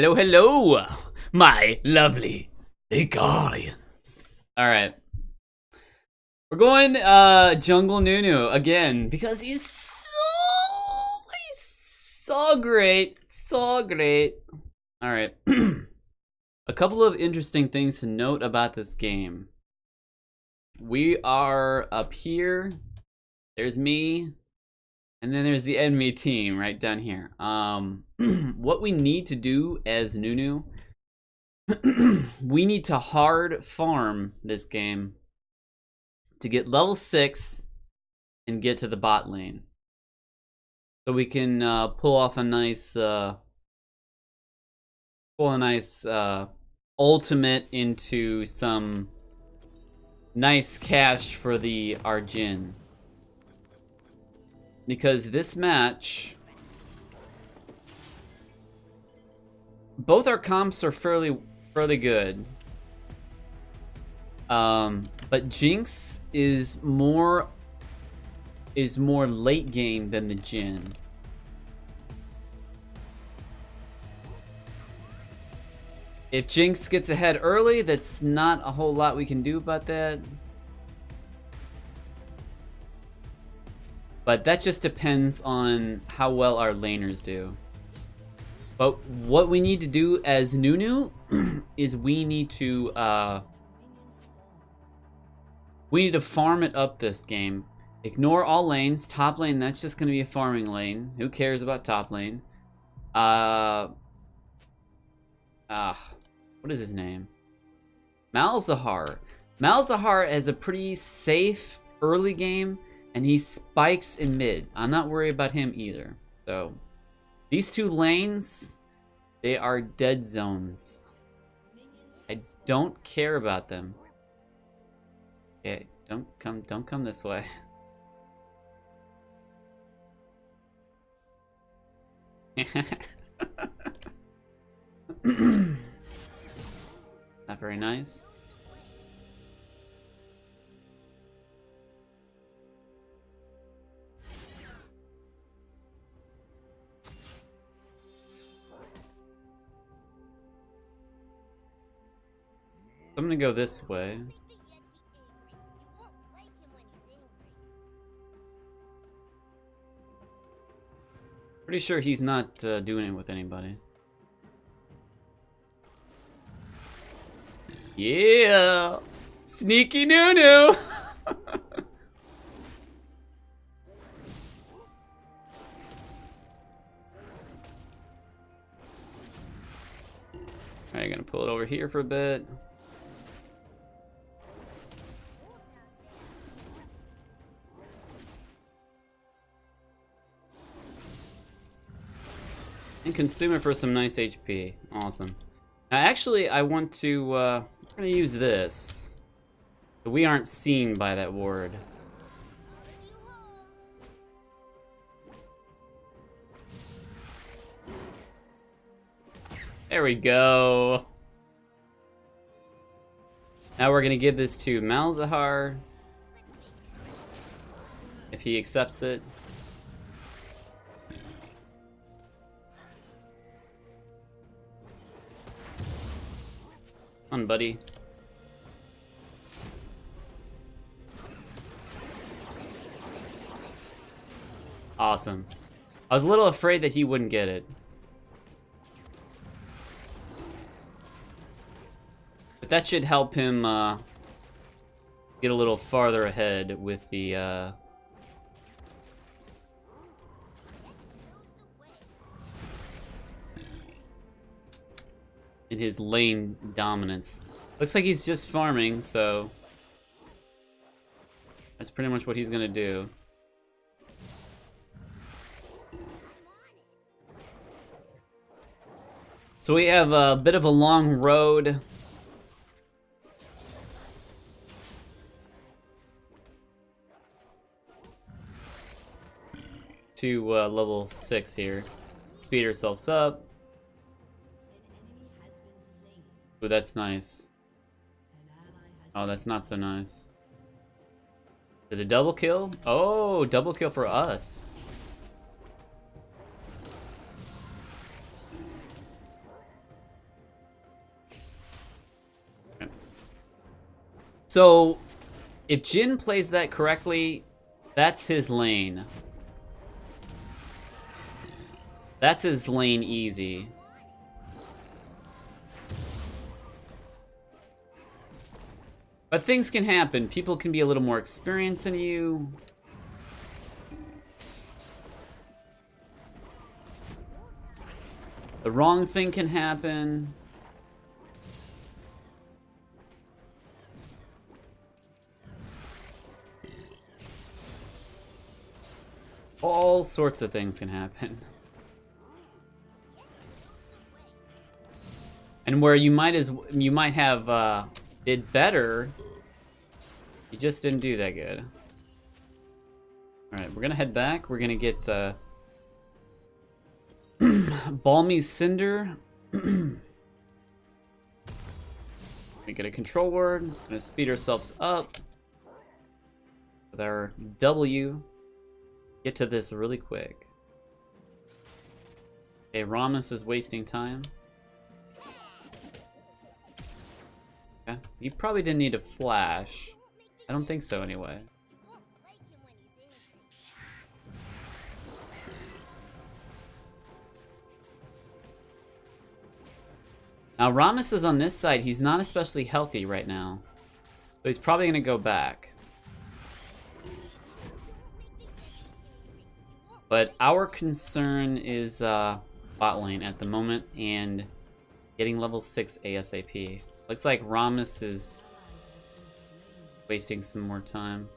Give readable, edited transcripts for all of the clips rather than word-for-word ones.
Hello, hello, my lovely Guardians. Alright. We're going Jungle Nunu again because he's so great. So great. Alright. A couple of interesting things to note about this game. We are up here. There's me. And then there's the enemy team right down here. What we need to do as Nunu, we need to hard farm this game to get level 6 and get to the bot lane. So we can pull off a nice, ultimate into some nice cash for the Arjun. Because this match, both our comps are fairly good. But Jinx is more late game than the Jhin. If Jinx gets ahead early, that's not a whole lot we can do about that. But that just depends on how well our laners do. But what we need to do as Nunu is we need to farm it up this game. Ignore all lanes. Top lane, that's just gonna be a farming lane. Who cares about top lane? What is his name? Malzahar. Malzahar has a pretty safe early game. And he spikes in mid. I'm not worried about him either. So, these two lanes, they are dead zones. I don't care about them. Okay, don't come this way. Not very nice. I'm gonna go this way. Pretty sure he's not doing it with anybody. Yeah! Sneaky Nunu! Alright, gonna pull it over here for a bit. And consume it for some nice HP. Awesome. Now, actually, I want to, we're gonna use this. So we aren't seen by that ward. There we go. Now we're gonna give this to Malzahar. If he accepts it. Come on, buddy. Awesome. I was a little afraid that he wouldn't get it. But that should help him get a little farther ahead with the in his lane dominance. Looks like he's just farming, so that's pretty much what he's gonna do. So we have a bit of a long road. To level 6 here. Speed ourselves up. Ooh, that's nice. Oh, that's not so nice. Is it a double kill? Oh, double kill for us. So, if Jin plays that correctly, that's his lane. That's his lane easy. But things can happen. People can be a little more experienced than you. The wrong thing can happen. All sorts of things can happen. And where you might have did better, you just didn't do that good. All right, we're gonna head back. We're gonna get Balmy Cinder. We get a control word. Gonna speed ourselves up with our W. Get to this really quick. Okay, Rammus is wasting time. Okay, you probably didn't need a flash. I don't think so anyway. Now Rammus is on this side. He's not especially healthy right now. So he's probably gonna go back. But our concern is bot lane at the moment and getting level 6 ASAP. Looks like Rammus is wasting some more time.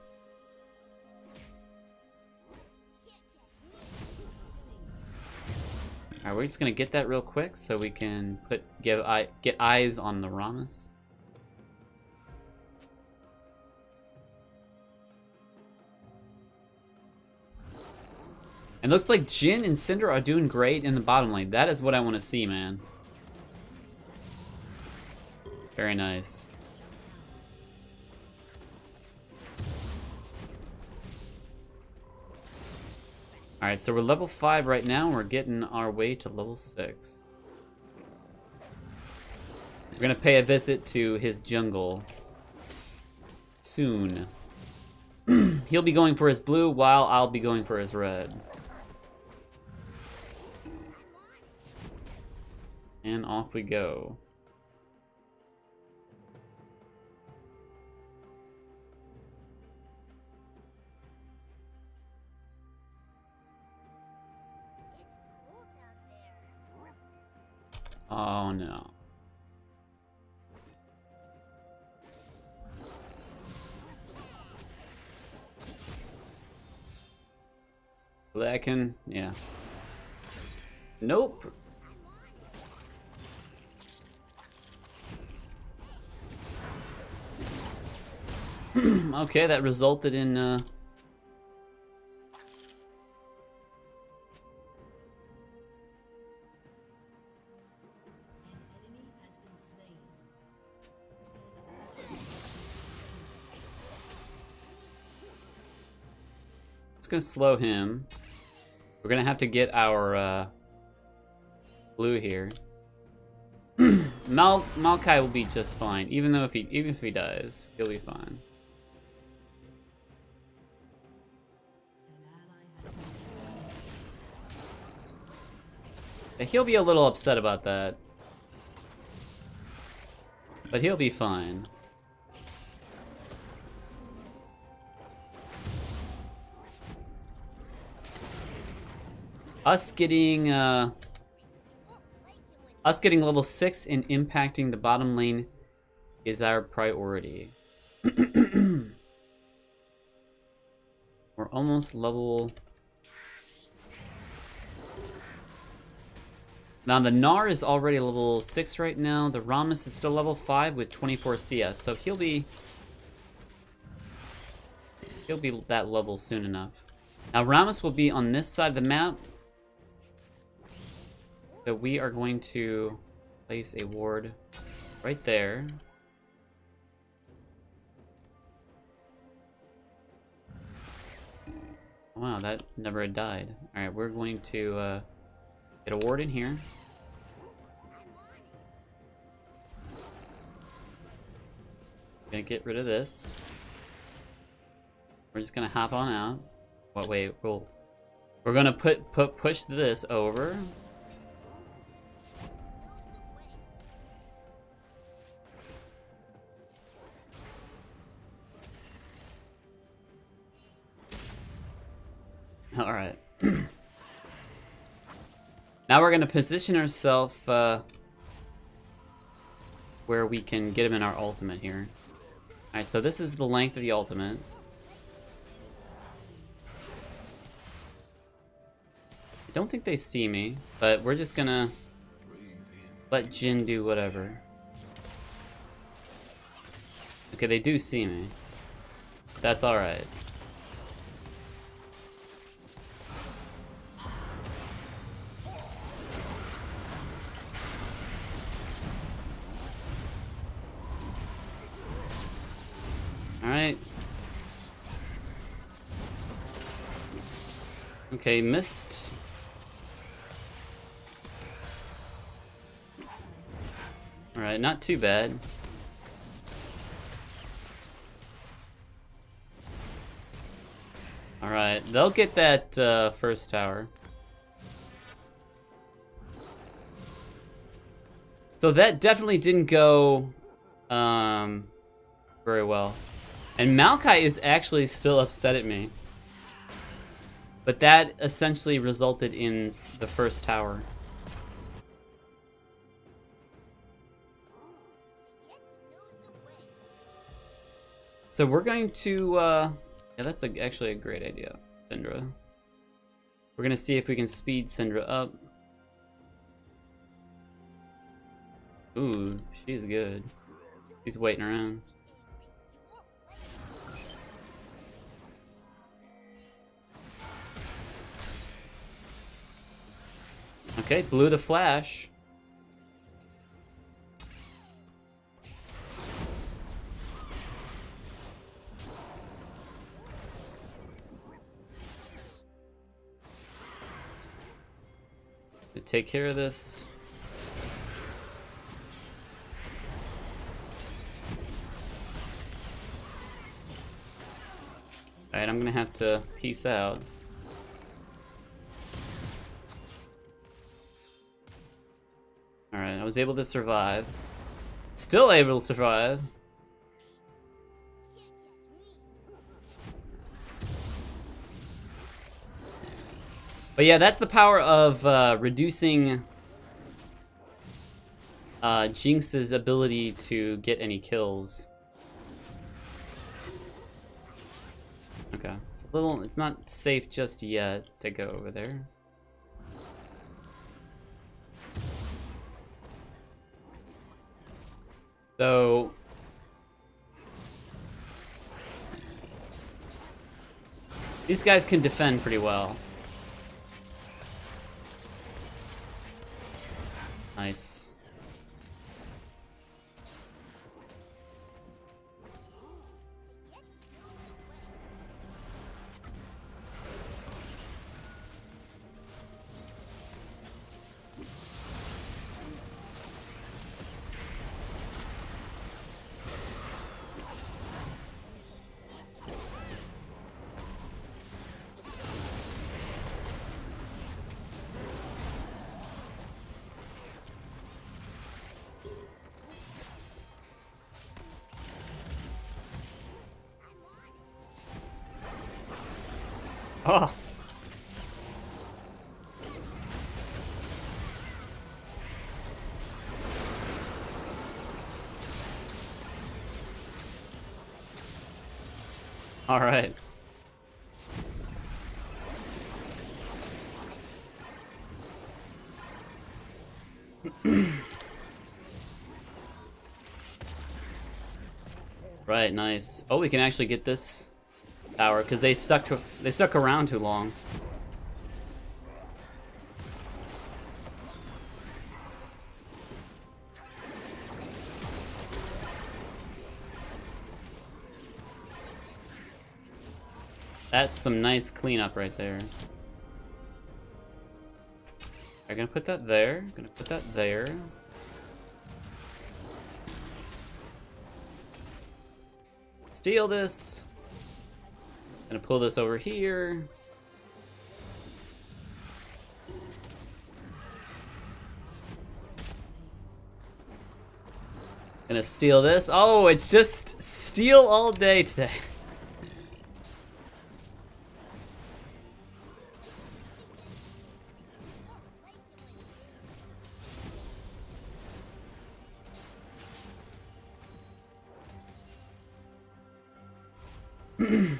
Alright, we're just gonna get that real quick so we can get eyes on the Rammus. It looks like Jin and Cinder are doing great in the bottom lane. That is what I want to see, man. Very nice. Alright, so we're level 5 right now. We're getting our way to level 6. We're gonna pay a visit to his jungle soon. He'll be going for his blue while I'll be going for his red. And off we go. Oh no. That can, yeah. Nope. Okay, that resulted in it's gonna slow him. We're gonna have to get our blue here. Maokai will be just fine, even if he dies, he'll be fine. Yeah, he'll be a little upset about that, but he'll be fine. Us getting level 6 and impacting the bottom lane is our priority. We're almost level. Now the Gnar is already level 6 right now. The Rammus is still level 5 with 24 CS, so he'll be that level soon enough. Now Rammus will be on this side of the map. So we are going to place a ward right there. Wow, that never had died. Alright, we're going to get a ward in here. Gonna get rid of this. We're just gonna hop on out. What? Wait, we're gonna push this over. All right. Now we're gonna position ourselves where we can get him in our ultimate here. All right, so this is the length of the ultimate. I don't think they see me, but we're just gonna let Jin do whatever. Okay, they do see me. That's all right. Alright. Okay, missed. Alright, not too bad. Alright, they'll get that first tower. So that definitely didn't go very well. And Maokai is actually still upset at me. But that essentially resulted in the first tower. So we're going to, yeah, that's actually a great idea, Syndra. We're gonna see if we can speed Syndra up. Ooh, she's good. She's waiting around. Okay, blew the flash. To take care of this. Alright, I'm gonna have to peace out. Alright, I was able to survive. Still able to survive. But yeah, that's the power of reducing Jinx's ability to get any kills. Okay, it's not safe just yet to go over there. So these guys can defend pretty well. Nice. Oh. All right. Right, nice. Oh, we can actually get this tower because they stuck around too long. That's some nice cleanup right there. I'm gonna put that there. Gonna put that there. steal this. Gonna pull this over here. Gonna steal this. Oh, it's just steal all day today.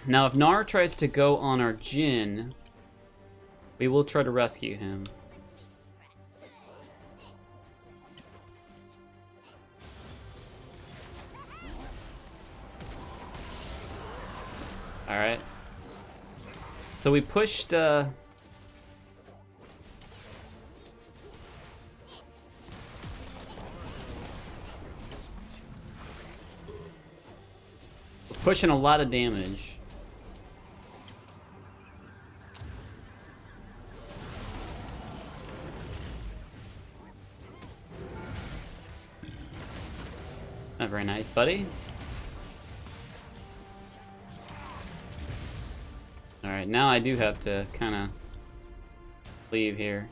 Now, if Nar tries to go on our Jhin, we will try to rescue him. Alright. So we pushed, pushing a lot of damage. Not very nice, buddy. Alright, now I do have to kind of leave here.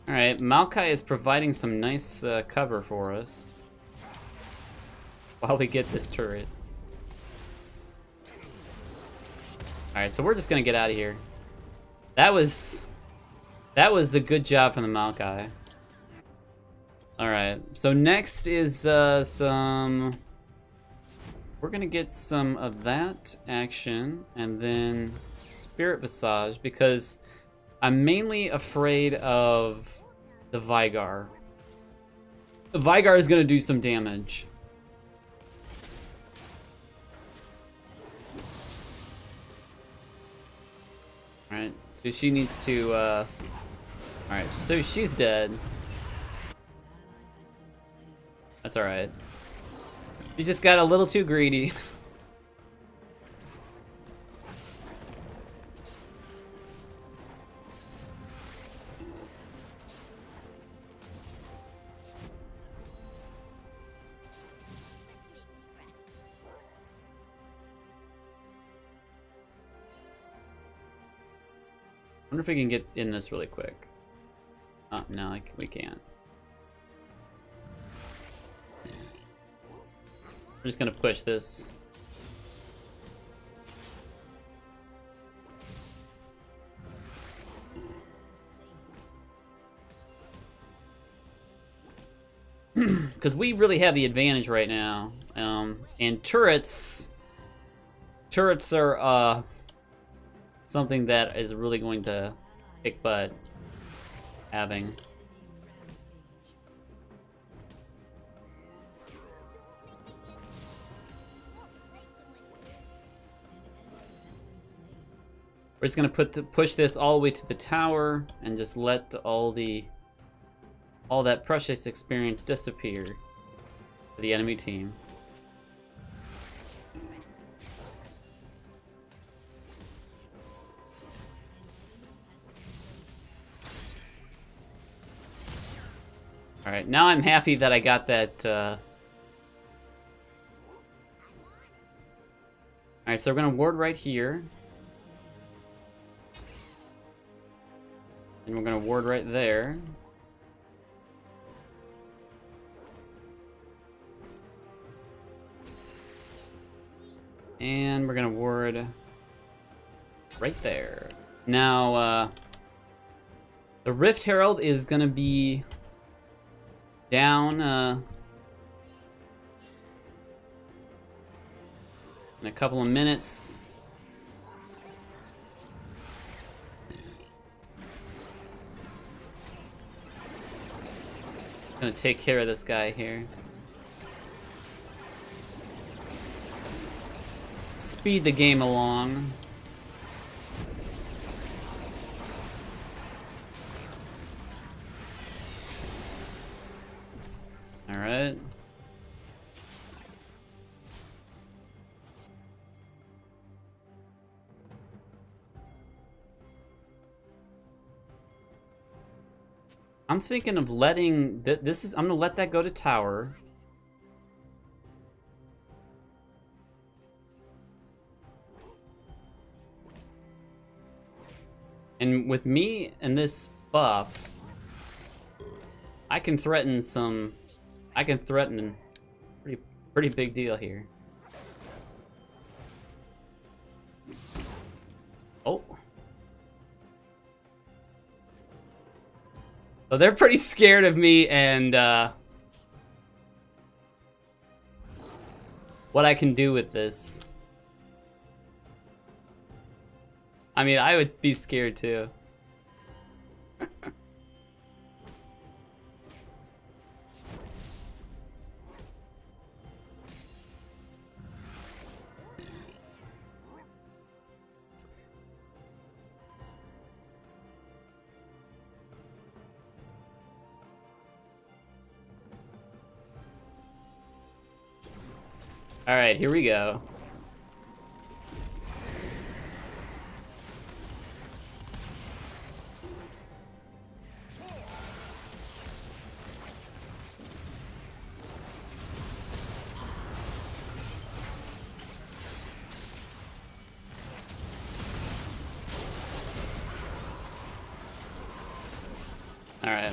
Alright, Maokai is providing some nice cover for us while we get this turret. Alright, so we're just gonna get out of here. That was a good job from the Maokai. Alright, so next is we're gonna get some of that action and then Spirit Visage because I'm mainly afraid of the Vigar. The Vigar is gonna do some damage. Alright, so she needs to, alright, so she's dead. That's alright. She just got a little too greedy. I wonder if we can get in this really quick. Oh, no, we can't. We're just gonna push this. Because we really have the advantage right now. And turrets are something that is really going to kick butt having. We're just gonna push this all the way to the tower and just let all that precious experience disappear for the enemy team. Alright, now I'm happy that I got that, Alright, so we're gonna ward right here. And we're gonna ward right there. And we're gonna ward right there. Now, the Rift Herald is gonna be down in a couple of minutes. Gonna take care of this guy here. Speed the game along. Alright. I'm thinking of letting I'm gonna let that go to tower. And with me and this buff, I can threaten pretty big deal here. Oh. So they're pretty scared of me and what I can do with this. I mean, I would be scared too. All right, here we go. All right.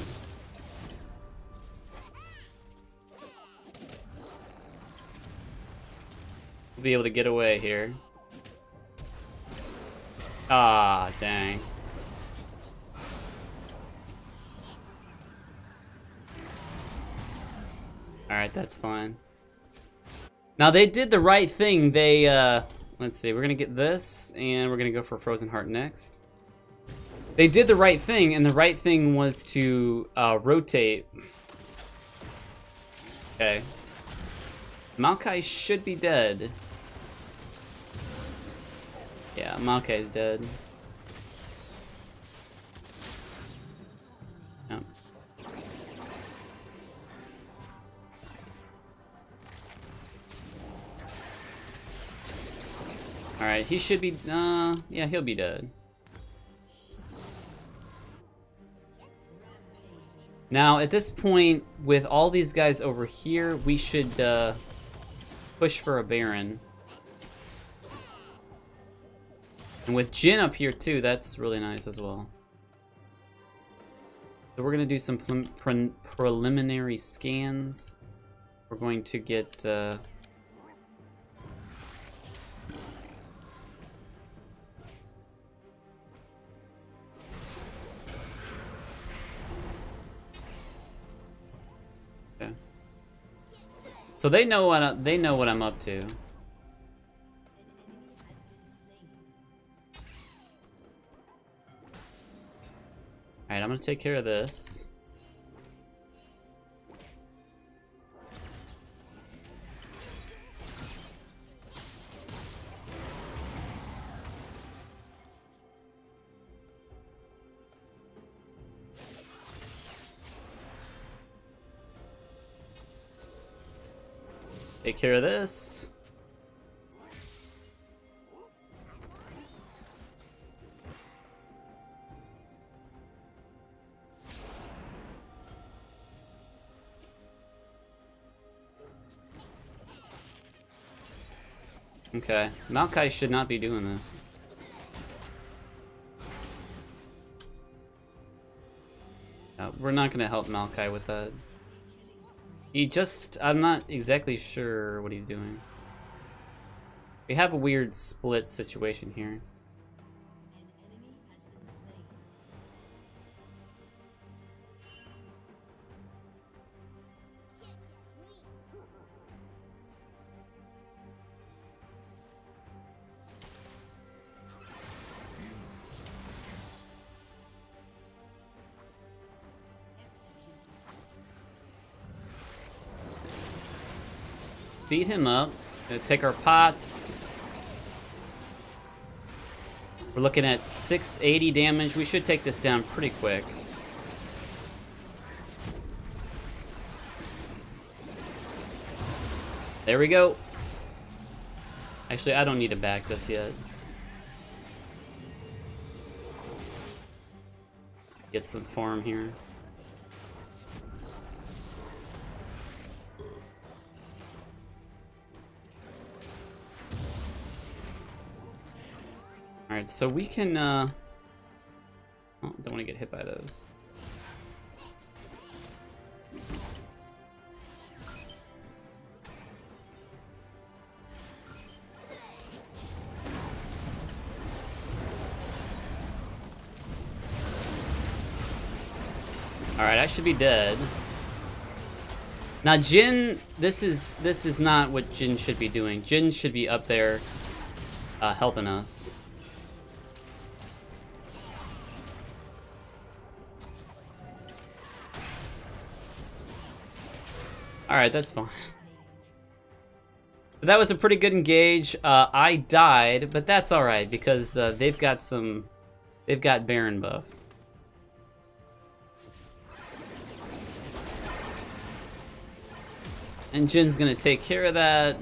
We'll be able to get away here. Ah, dang. Alright, that's fine. Now, they did the right thing. They, let's see, we're gonna get this, and we're gonna go for Frozen Heart next. They did the right thing, and the right thing was to, rotate. Okay. Maokai should be dead. Yeah, Maokai's dead. Yep. Alright, he should be, yeah, he'll be dead. Now, at this point, with all these guys over here, we should, push for a Baron. And with Jhin up here too, that's really nice as well. So we're gonna do some preliminary scans. We're going to get okay. So they know what I'm up to. Alright, I'm gonna take care of this. Take care of this. Okay, Maokai should not be doing this. We're not gonna help Maokai with that. I'm not exactly sure what he's doing. We have a weird split situation here. Speed him up. Gonna take our pots. We're looking at 680 damage. We should take this down pretty quick. There we go. Actually, I don't need a back just yet. Get some farm here. Alright, so we can, oh, don't want to get hit by those. Alright, I should be dead. Now Jin, this is not what Jin should be doing. Jin should be up there helping us. Alright, that's fine. So that was a pretty good engage. I died, but that's alright because they've got Baron buff. And Jin's gonna take care of that.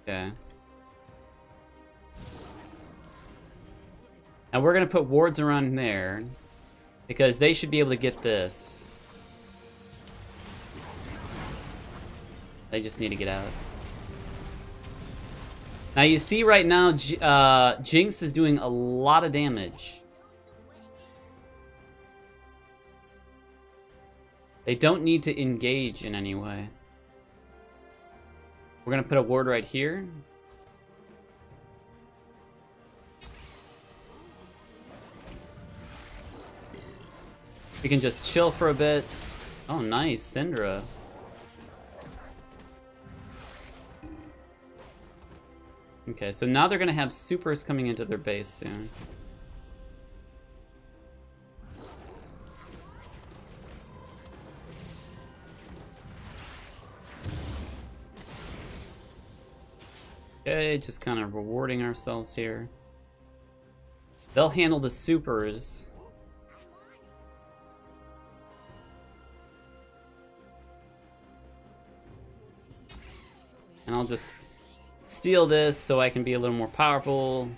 Okay. Now we're gonna put wards around there because they should be able to get this. They just need to get out. Now you see right now, Jinx is doing a lot of damage. They don't need to engage in any way. We're gonna put a ward right here. We can just chill for a bit. Oh, nice, Syndra. Okay, so now they're gonna have supers coming into their base soon. Okay, just kind of rewarding ourselves here. They'll handle the supers. And I'll just steal this so I can be a little more powerful.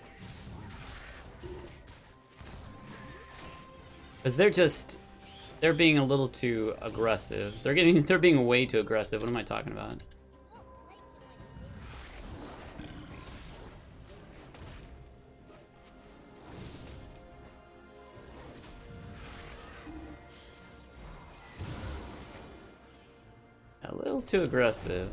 Because they're being a little too aggressive. They're being way too aggressive. What am I talking about? A little too aggressive.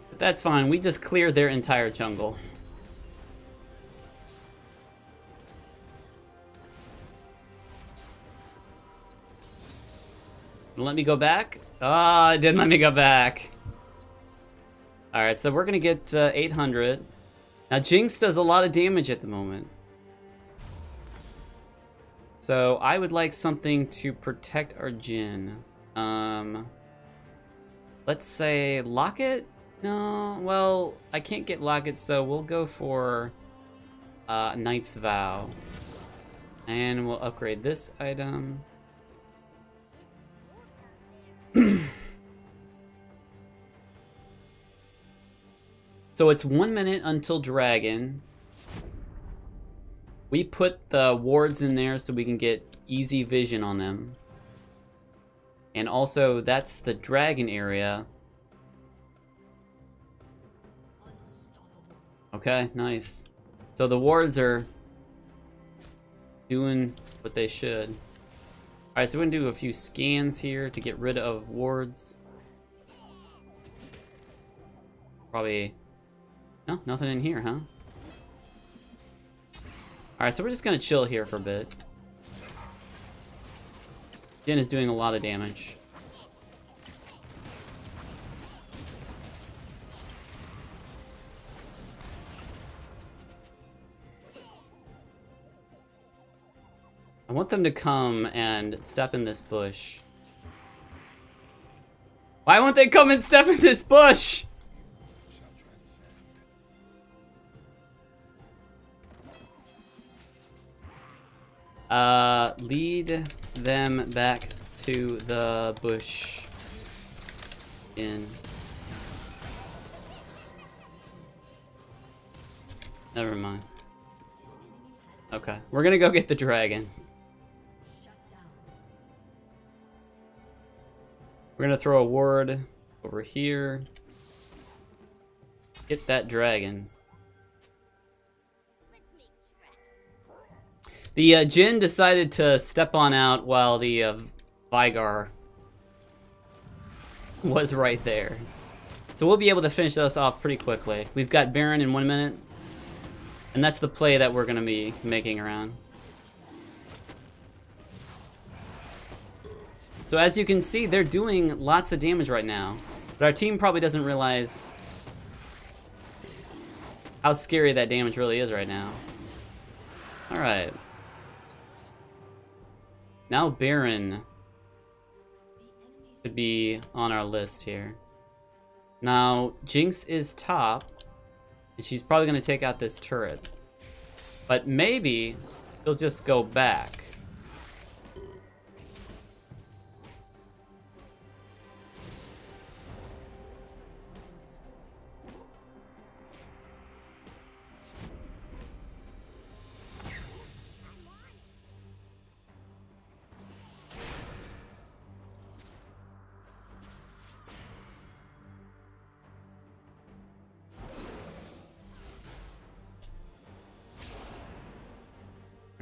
But that's fine. We just cleared their entire jungle. Let me go back? Ah, it didn't let me go back. Alright, so we're gonna get 800. Now Jinx does a lot of damage at the moment. So I would like something to protect our Jhin. Let's say Locket? No, well, I can't get Locket, so we'll go for Knight's Vow. And we'll upgrade this item. So it's 1 minute until dragon. We put the wards in there so we can get easy vision on them. And also, that's the dragon area. Okay, nice. So the wards are doing what they should. Alright, so we're gonna do a few scans here to get rid of wards. Probably... No, nothing in here, huh? Alright, so we're just gonna chill here for a bit. Jhin is doing a lot of damage. I want them to come and step in this bush. Why won't they come and step in this bush? Lead them back to the bush. Never mind. Okay, we're gonna go get the dragon. We're gonna throw a ward over here. Get that dragon. The Jhin decided to step on out while the Vigar was right there. So we'll be able to finish this off pretty quickly. We've got Baron in 1 minute. And that's the play that we're gonna be making around. So as you can see, they're doing lots of damage right now. But our team probably doesn't realize how scary that damage really is right now. Alright. Now Baron should be on our list here. Now, Jinx is top, and she's probably going to take out this turret. But maybe she'll just go back.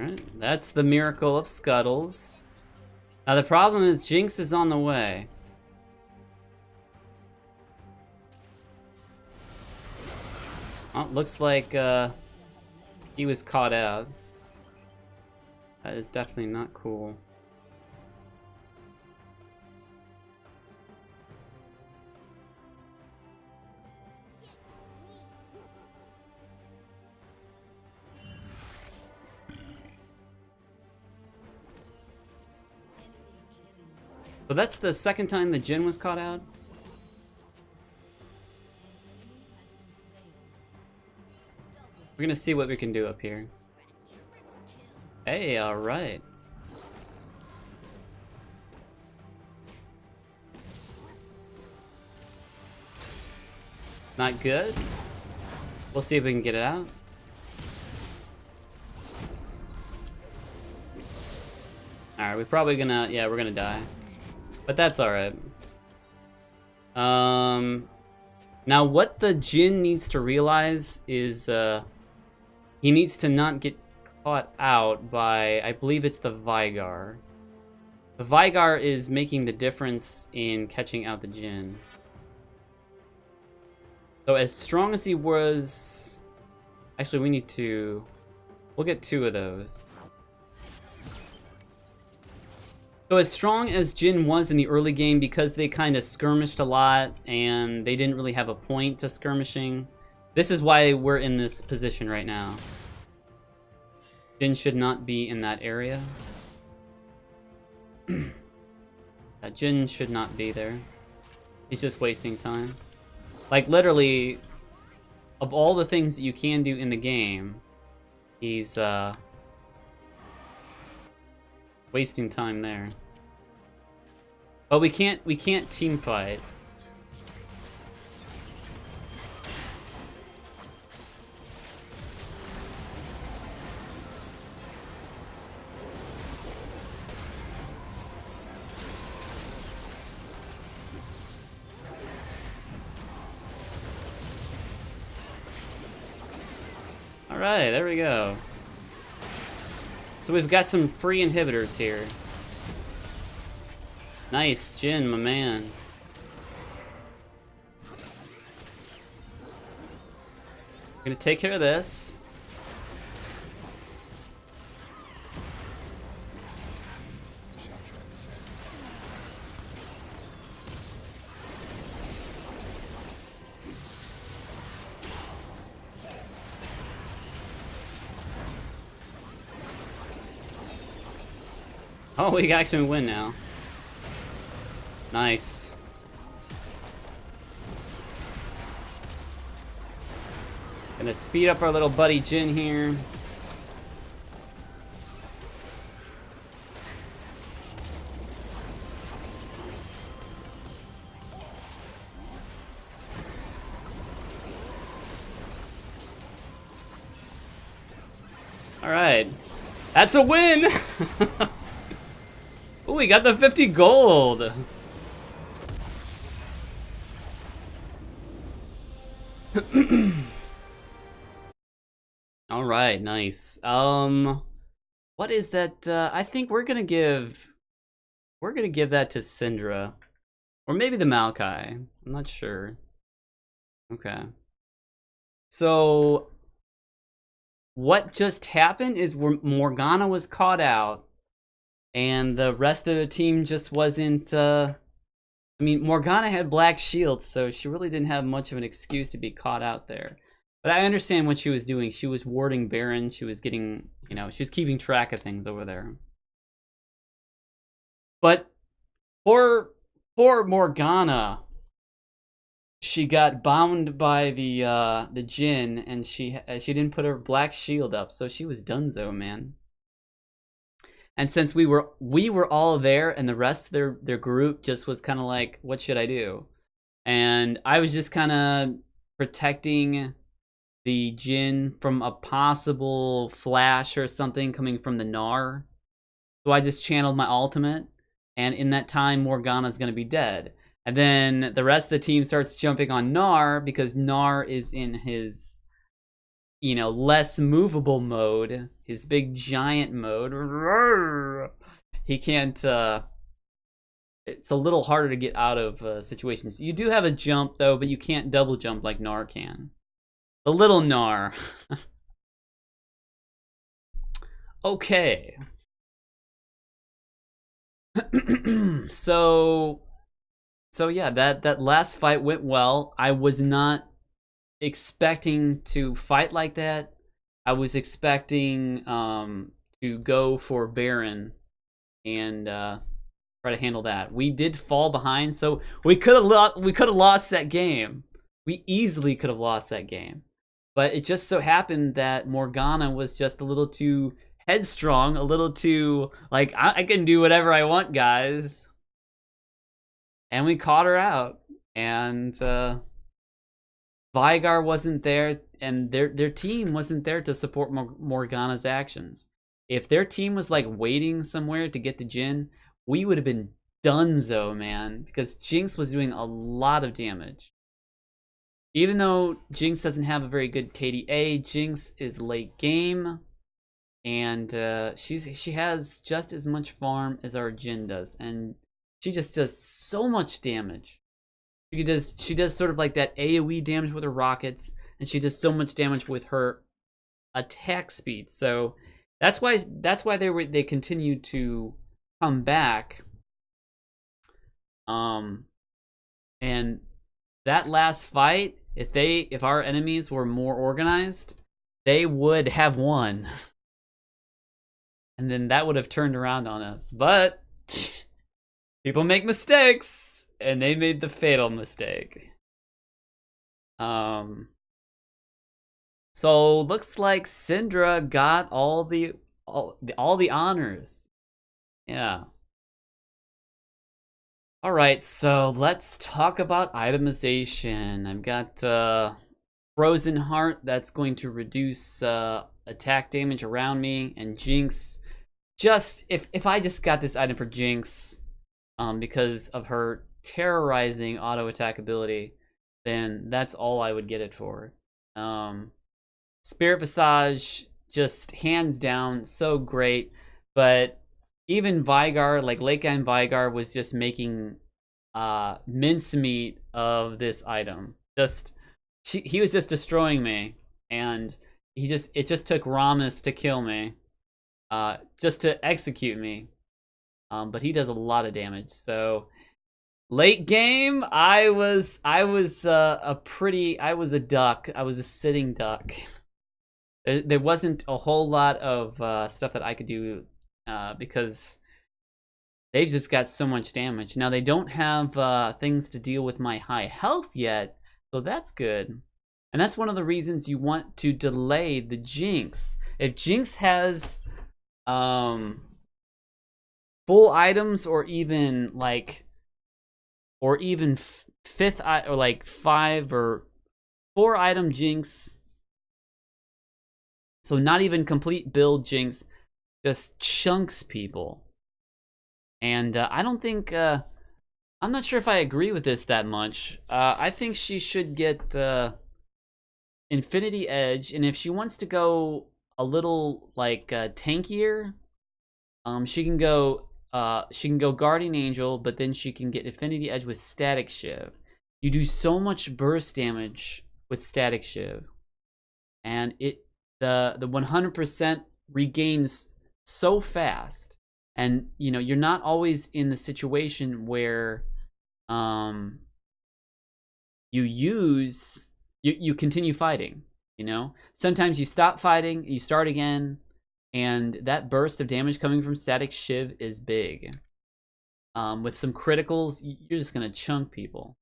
Alright, that's the miracle of scuttles. Now the problem is Jinx is on the way. Oh, looks like he was caught out. That is definitely not cool. So that's the second time the Jhin was caught out? We're gonna see what we can do up here. Hey, alright. Not good. We'll see if we can get it out. Alright, we're probably gonna, yeah, we're gonna die. But that's alright. Now what the Jhin needs to realize is he needs to not get caught out by, I believe it's the Vigar. The Vigar is making the difference in catching out the Jhin. So as strong as he was, actually we need to, we'll get 2 of those. So as strong as Jhin was in the early game, because they kind of skirmished a lot and they didn't really have a point to skirmishing, this is why we're in this position right now. Jhin should not be in that area. Jhin should not be there. He's just wasting time. Like literally, of all the things that you can do in the game, he's wasting time there. But we can't team fight. All right, there we go. So we've got some free inhibitors here. Nice, Jhin, my man. Gonna take care of this. Oh, we can actually win now. Nice. Gonna speed up our little buddy Jhin here. Alright. That's a win! Oh, we got the 50 gold! Alright, nice. What is that? I think we're gonna give that to Syndra. Or maybe the Maokai. I'm not sure. Okay. So what just happened is Morgana was caught out, and the rest of the team just wasn't, I mean, Morgana had black shields, so she really didn't have much of an excuse to be caught out there. But I understand what she was doing. She was warding Baron, she was getting, you know, she was keeping track of things over there. But poor Morgana, she got bound by the Jin, and she didn't put her black shield up, so she was donezo, man. And since we were all there, and the rest of their group just was kind of like, what should I do? And I was just kind of protecting the Jin from a possible flash or something coming from the Gnar. So I just channeled my ultimate, and in that time, Morgana's gonna be dead. And then the rest of the team starts jumping on Gnar because Gnar is in his, you know, less movable mode, his big giant mode. He can't, it's a little harder to get out of situations. You do have a jump though, but you can't double jump like Gnar can. The little Gnar. Okay. So yeah, that last fight went well. I was not expecting to fight like that. I was expecting to go for Baron and try to handle that. We did fall behind, so we could have lost that game. We easily could have lost that game. But it just so happened that Morgana was just a little too headstrong, a little too like, I can do whatever I want, guys. And we caught her out, and Veigar wasn't there, and their team wasn't there to support Morgana's actions. If their team was like waiting somewhere to get the Jin, we would have been donezo, man, because Jinx was doing a lot of damage. Even though Jinx doesn't have a very good KDA, Jinx is late game, and she has just as much farm as our Jin does, and she just does so much damage. She does sort of like that AoE damage with her rockets, and she does so much damage with her attack speed. So that's why they continued to come back. And that last fight, if our enemies were more organized, they would have won. And then that would have turned around on us. But people make mistakes, and they made the fatal mistake. So looks like Syndra got all the honors. Yeah. All right, so let's talk about itemization. I've got Frozen Heart that's going to reduce attack damage around me, and Jinx. Just if I just got this item for Jinx, because of her terrorizing auto attack ability, then that's all I would get it for. Spirit Visage, just hands down, so great. But even Veigar, like late game Veigar, was just making mincemeat of this item. He was just destroying me, and it just took Rammus to kill me, just to execute me. But he does a lot of damage. So late game, I was a duck. I was a sitting duck. There wasn't a whole lot of stuff that I could do because they've just got so much damage. Now they don't have things to deal with my high health yet, so that's good. And that's one of the reasons you want to delay the Jinx. If Jinx has full items, or even fifth, or like 5 or 4 item Jinx. So not even complete build Jinx, just chunks people. And I don't think, I'm not sure if I agree with this that much. I think she should get Infinity Edge, and if she wants to go a little like tankier, she can go Guardian Angel, but then she can get Infinity Edge with Static Shiv. You do so much burst damage with Static Shiv, and the 100% regains so fast. And you know, you're not always in the situation where you continue fighting. You know, sometimes you stop fighting, you start again, and that burst of damage coming from Static Shiv is big. With some criticals, you're just gonna chunk people.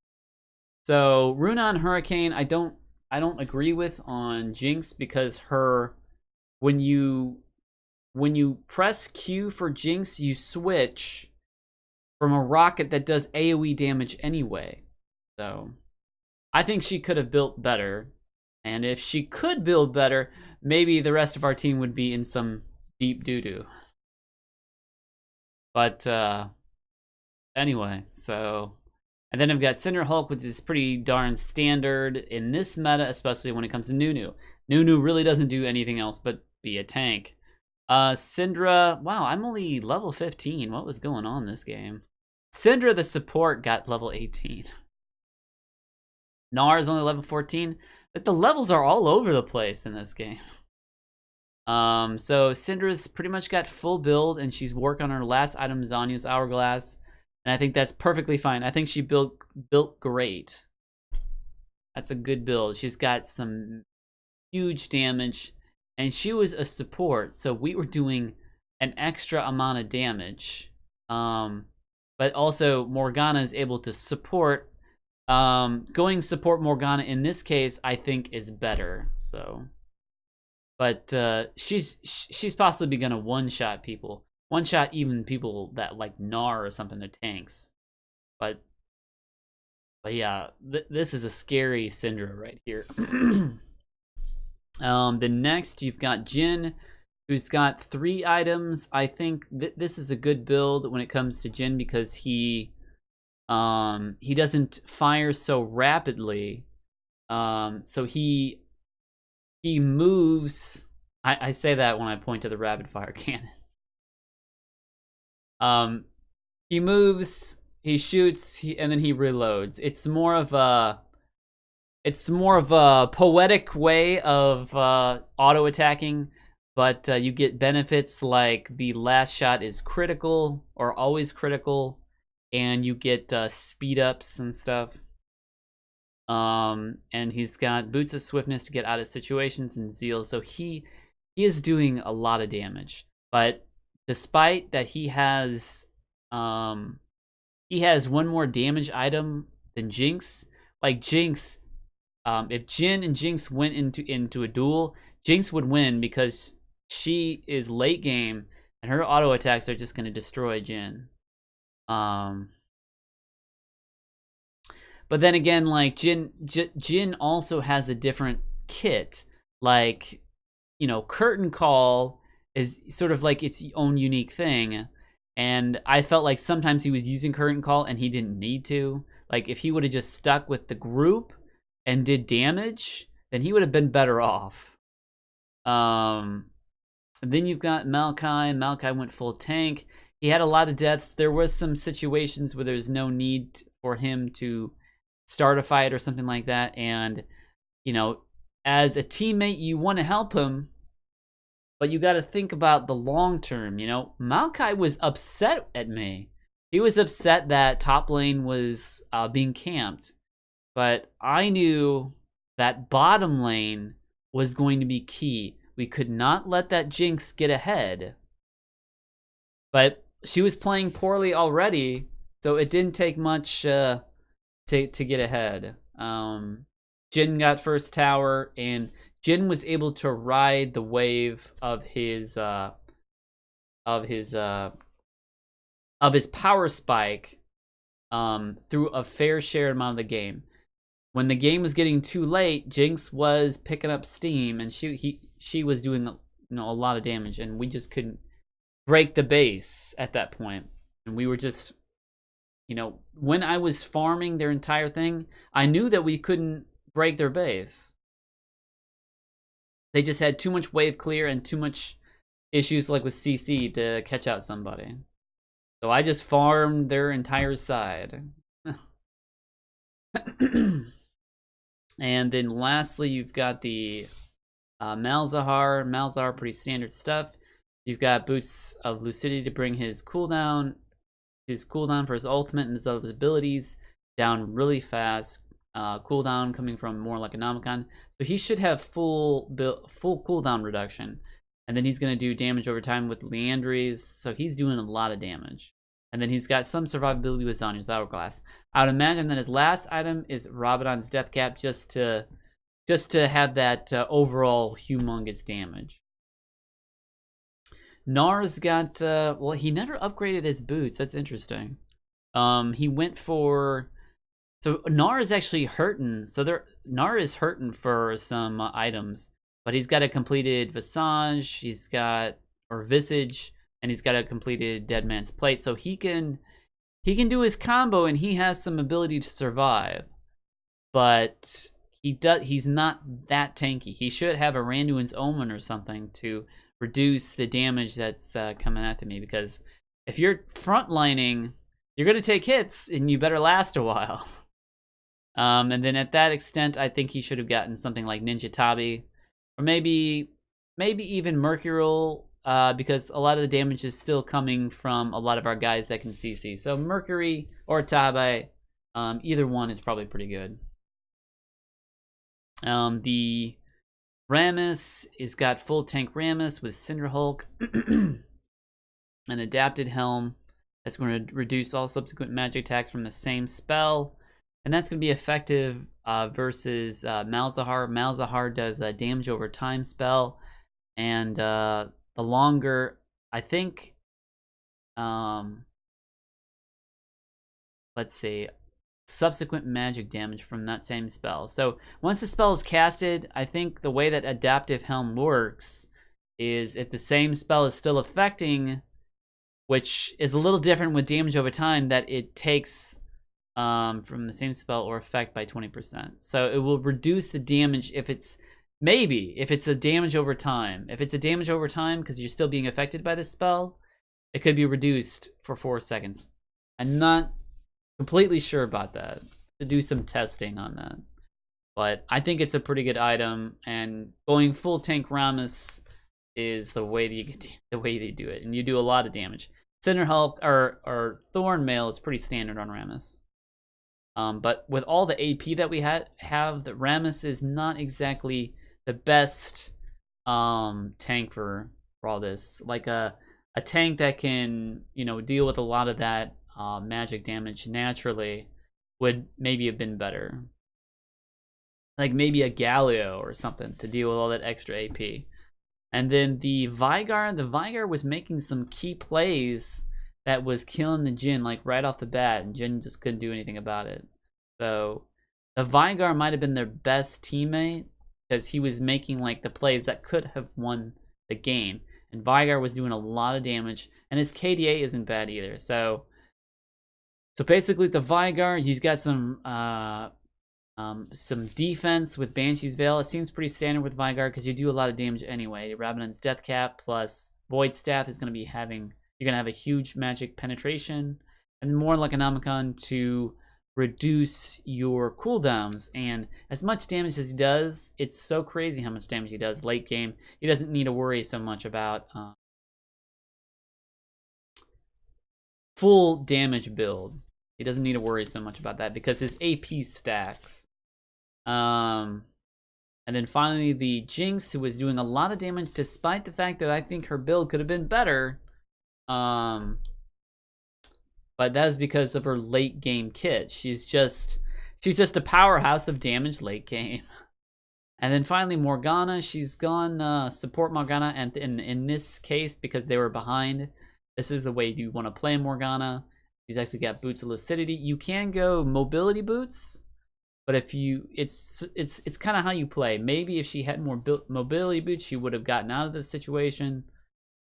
So Runan Hurricane, I don't agree with on Jinx, because when you press Q for Jinx, you switch from a rocket that does AoE damage anyway. So I think she could have built better. And if she could build better, maybe the rest of our team would be in some deep doo-doo. But anyway, so... And then I've got Cinder Hulk, which is pretty darn standard in this meta, especially when it comes to Nunu. Nunu really doesn't do anything else but be a tank. Syndra, wow, I'm only level 15. What was going on this game? Syndra, the support, got level 18. Gnar is only level 14. But the levels are all over the place in this game. So Syndra's pretty much got full build, and she's working on her last item, Zanya's Hourglass. And I think that's perfectly fine. I think she built great. That's a good build. She's got some huge damage, and she was a support, so we were doing an extra amount of damage. But also Morgana is able to support. Going support Morgana in this case, I think, is better. So, but she's possibly gonna one-shot people. One-shot even people that like Gnar or something, they're tanks. But yeah, this is a scary Syndra right here. The next, you've got Jhin, who's got 3 items. I think this is a good build when it comes to Jhin, because he doesn't fire so rapidly. So he moves. I say that when I point to the rapid fire cannon. He moves, he shoots, and then he reloads. It's more of a poetic way of auto attacking, but you get benefits like the last shot is critical or always critical, and you get speed ups and stuff. And he's got Boots of Swiftness to get out of situations, and Zeal, so he is doing a lot of damage. But despite that, he has one more damage item than Jinx. Like Jinx, if Jhin and Jinx went into a duel, Jinx would win because she is late game and her auto attacks are just going to destroy Jhin. But then again, like Jhin also has a different kit. Like, you know, Curtain Call is sort of like its own unique thing. And I felt like sometimes he was using Curtain Call and he didn't need to. Like, if he would have just stuck with the group and did damage, then he would have been better off. And then you've got Maokai. Maokai went full tank. He had a lot of deaths. There was some situations where there's no need for him to start a fight or something like that. And, you know, as a teammate, you want to help him, but you got to think about the long term. You know, Maokai was upset at me. He was upset that top lane was being camped, but I knew that bottom lane was going to be key. We could not let that Jinx get ahead. But she was playing poorly already, so it didn't take much to get ahead. Jhin got first tower, and Jhin was able to ride the wave of his power spike through a fair share amount of the game. When the game was getting too late, Jinx was picking up steam, and she was doing, you know, a lot of damage, and we just couldn't break the base at that point. And we were just, you know, when I was farming their entire thing, I knew that we couldn't break their base. They just had too much wave clear and too much issues like with CC to catch out somebody. So I just farmed their entire side. And then lastly, you've got the Malzahar. Malzahar, pretty standard stuff. You've got Boots of Lucidity to bring his cooldown for his ultimate and his other abilities down really fast. Cooldown coming from more like a Nomicon. So he should have full cooldown reduction. And then he's going to do damage over time with Leandries. So he's doing a lot of damage. And then he's got some survivability with Zanya's Hourglass. I would imagine that his last item is Rabadon's Death Cap, just to have that overall humongous damage. Nar's got, well, he never upgraded his boots. That's interesting. He went for, so Nar is actually hurting. So Nar is hurting for some items, but he's got a completed Visage, or Visage, and he's got a completed Dead Man's Plate. So he can do his combo, and he has some ability to survive. But he's not that tanky. He should have a Randuin's Omen or something to reduce the damage that's coming at me, because if you're frontlining, you're going to take hits, and you better last a while. And then at that extent, I think he should have gotten something like Ninja Tabi, or maybe even Mercurial, because a lot of the damage is still coming from a lot of our guys that can CC. So Mercury or Tabi, either one is probably pretty good. The Rammus is got full tank Rammus with Cinder Hulk, an adapted helm that's going to reduce all subsequent magic attacks from the same spell, and that's going to be effective versus Malzahar. Malzahar does a damage over time spell, and the longer, I think, let's see, subsequent magic damage from that same spell. So once the spell is casted, I think the way that Adaptive Helm works is if the same spell is still affecting, which is a little different with damage over time, that it takes from the same spell or effect by 20%. So it will reduce the damage if it's a damage over time. If it's a damage over time because you're still being affected by this spell, it could be reduced for 4 seconds. I'm not completely sure about that. To do some testing on that, but I think it's a pretty good item, and going full tank Rammus is the way they do it, and you do a lot of damage. Cinder Hulk or Thorn Mail is pretty standard on Rammus, but with all the AP that we have, the Rammus is not exactly the best tank for all this. Like a tank that can, you know, deal with a lot of that magic damage naturally would maybe have been better. Like maybe a Galio or something to deal with all that extra AP. And then the Vigar was making some key plays that was killing the Jhin like right off the bat, and Jhin just couldn't do anything about it. So the Vigar might have been their best teammate, because he was making like the plays that could have won the game. And Vigar was doing a lot of damage, and his KDA isn't bad either. So basically, the Vigar, he's got some defense with Banshee's Veil. It seems pretty standard with Vigar because you do a lot of damage anyway. Rabadon's Death Cap plus Void Staff is going to be you're going to have a huge magic penetration, and more like an Nomicon to reduce your cooldowns. And as much damage as he does, it's so crazy how much damage he does late game. He doesn't need to worry so much about full damage build. He doesn't need to worry so much about that because his AP stacks. And then finally the Jinx, who was doing a lot of damage despite the fact that I think her build could have been better. But that is because of her late game kit. She's just a powerhouse of damage late game. And then finally Morgana, she's gone support Morgana, and in this case, because they were behind, this is the way you want to play Morgana. She's actually got Boots of Lucidity. You can go mobility boots, But if you, it's kind of how you play. Maybe if she had more mobility boots, she would have gotten out of the situation,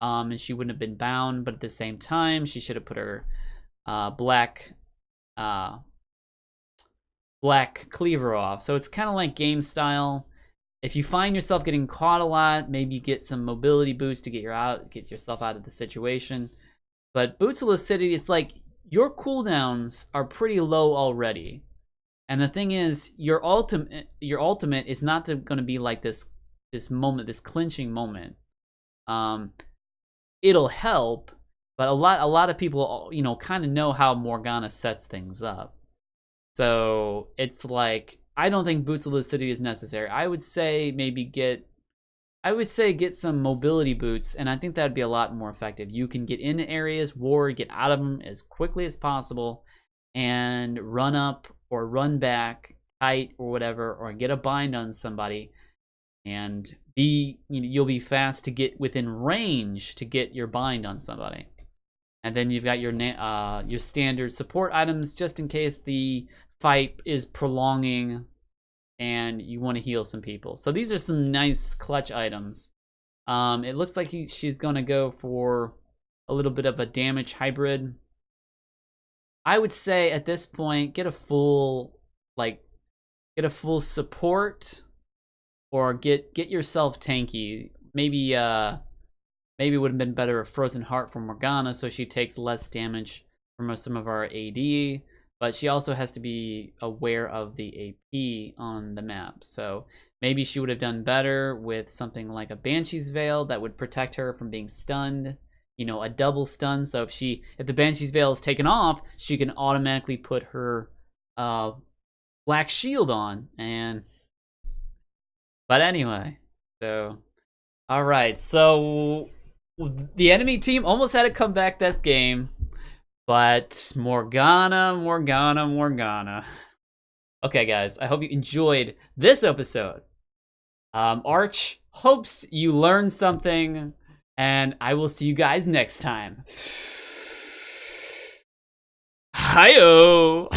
and she wouldn't have been bound. But at the same time, she should have put her black cleaver off. So it's kind of like game style. If you find yourself getting caught a lot, maybe get some mobility boots to get yourself out of the situation. But Boots of Lucidity, it's like your cooldowns are pretty low already. And the thing is, your ultimate is not going to be like this moment, this clinching moment. It'll help, but a lot of people, you know, kind of know how Morgana sets things up. So it's like, I don't think Boots of Lucidity is necessary. I would say maybe get some mobility boots, and I think that'd be a lot more effective. You can get into areas, ward, get out of them as quickly as possible, and run up or run back, kite or whatever, or get a bind on somebody, and you'll be fast to get within range to get your bind on somebody. And then you've got your standard support items just in case the fight is prolonging and you want to heal some people. So these are some nice clutch items. It looks like she's gonna go for a little bit of a damage hybrid. I would say at this point, get a full support, or get yourself tanky. Maybe it would have been better a Frozen Heart for Morgana, so she takes less damage from some of our AD. But she also has to be aware of the AP on the map. So maybe she would have done better with something like a Banshee's Veil that would protect her from being stunned. You know, a double stun. So if the Banshee's Veil is taken off, she can automatically put her black shield on. But anyway, so all right. So the enemy team almost had to come back that game. But Morgana. Okay, guys, I hope you enjoyed this episode. Arch hopes you learned something, and I will see you guys next time. Hi-yo!